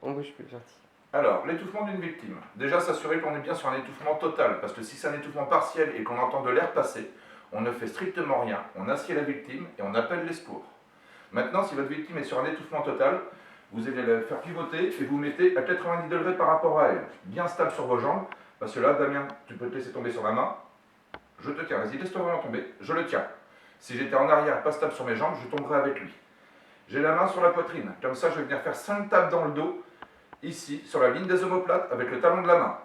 On bouge plus, parti. Alors, l'étouffement d'une victime. Déjà, s'assurer qu'on est bien sur un étouffement total, parce que si c'est un étouffement partiel et qu'on entend de l'air passer, on ne fait strictement rien, on assied la victime et on appelle les secours. Maintenant, si votre victime est sur un étouffement total, vous allez la faire pivoter et vous mettez à 90 degrés par rapport à elle. Bien stable sur vos jambes, parce que là, Damien, tu peux te laisser tomber sur la main. Je te tiens, vas-y, laisse-toi vraiment tomber, je le tiens. Si j'étais en arrière, pas stable sur mes jambes, je tomberais avec lui. J'ai la main sur la poitrine, comme ça je vais venir faire 5 tapes dans le dos, ici, sur la ligne des omoplates, avec le talon de la main.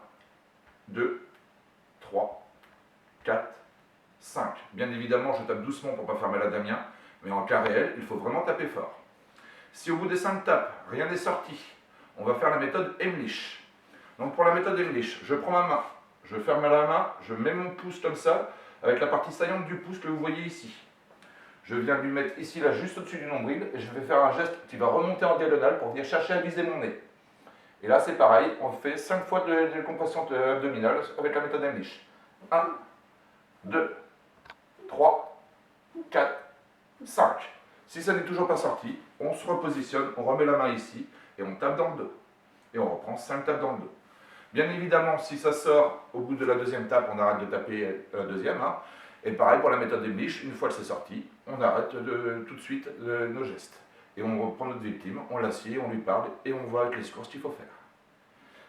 2, 3, 4, 5. Bien évidemment, je tape doucement pour ne pas faire mal à Damien, mais en cas réel, il faut vraiment taper fort. Si au bout des 5 tapes, rien n'est sorti, on va faire la méthode Heimlich. Donc pour la méthode Heimlich, je prends ma main, je ferme la main, je mets mon pouce comme ça, avec la partie saillante du pouce que vous voyez ici. Je viens lui mettre ici, là, juste au-dessus du nombril, et je vais faire un geste qui va remonter en diagonale pour venir chercher à viser mon nez. Et là, c'est pareil, on fait 5 fois de compression abdominale avec la méthode Heimlich. 1, 2, 3, 4, 5. Si ça n'est toujours pas sorti, on se repositionne, on remet la main ici, et on tape dans le dos. Et on reprend 5 tapes dans le dos. Bien évidemment, si ça sort au bout de la deuxième tape, on arrête de taper la deuxième. Et pareil pour la méthode Heimlich, une fois que c'est sorti, on arrête tout de suite nos gestes. Et on reprend notre victime, on l'assied, on lui parle, et on voit avec les secours ce qu'il faut faire.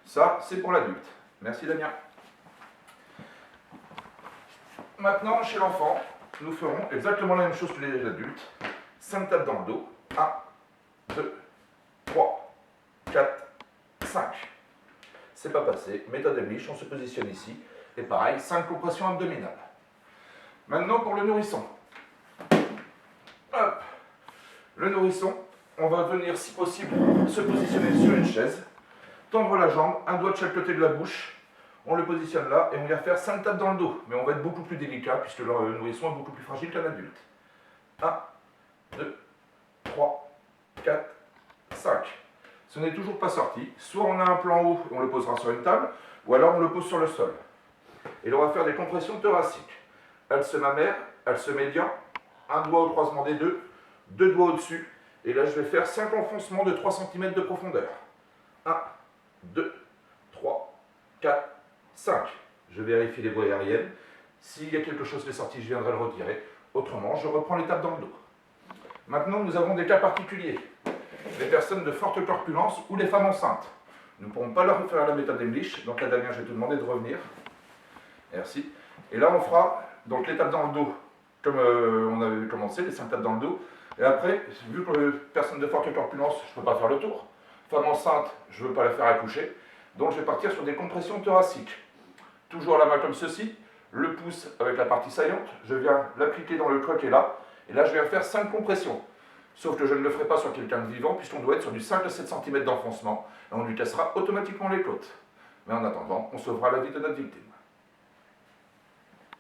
Ça, c'est pour l'adulte. Merci Damien. Maintenant, chez l'enfant, nous ferons exactement la même chose que les adultes. 5 tapes dans le dos. 1, 2, 3, 4, 5. C'est pas passé. Méthode Heimlich, on se positionne ici. Et pareil, 5 compressions abdominales. Maintenant pour le nourrisson. Hop. Le nourrisson, on va venir si possible se positionner sur une chaise, tendre la jambe, un doigt de chaque côté de la bouche, on le positionne là et on vient faire 5 tapes dans le dos. Mais on va être beaucoup plus délicat puisque le nourrisson est beaucoup plus fragile qu'un adulte. 1, 2, 3, 4, 5. Ce n'est toujours pas sorti. Soit on a un plan haut et on le posera sur une table, ou alors on le pose sur le sol. Et là on va faire des compressions thoraciques. Axe mammaire, axe médian, un doigt au croisement des deux, deux doigts au-dessus. Et là je vais faire 5 enfoncements de 3 cm de profondeur. 1, 2, 3, 4, 5. Je vérifie les voies aériennes. S'il y a quelque chose qui est sorti, je viendrai le retirer. Autrement, je reprends l'étape dans le dos. Maintenant, nous avons des cas particuliers. Les personnes de forte corpulence ou les femmes enceintes. Nous ne pourrons pas leur faire la méthode Heimlich. Donc là, Damien, je vais te demander de revenir. Merci. Et là, on fera donc l'étape dans le dos, comme on avait commencé, les 5 tapes dans le dos. Et après, vu que les personnes de forte corpulence, je ne peux pas faire le tour. Femme enceinte, je ne veux pas la faire accoucher. Donc je vais partir sur des compressions thoraciques. Toujours la main comme ceci, le pouce avec la partie saillante, je viens l'appliquer dans le creux qui est là, et là je viens faire 5 compressions. Sauf que je ne le ferai pas sur quelqu'un de vivant, puisqu'on doit être sur du 5 à 7 cm d'enfoncement, et on lui cassera automatiquement les côtes. Mais en attendant, on sauvera la vie de notre victime.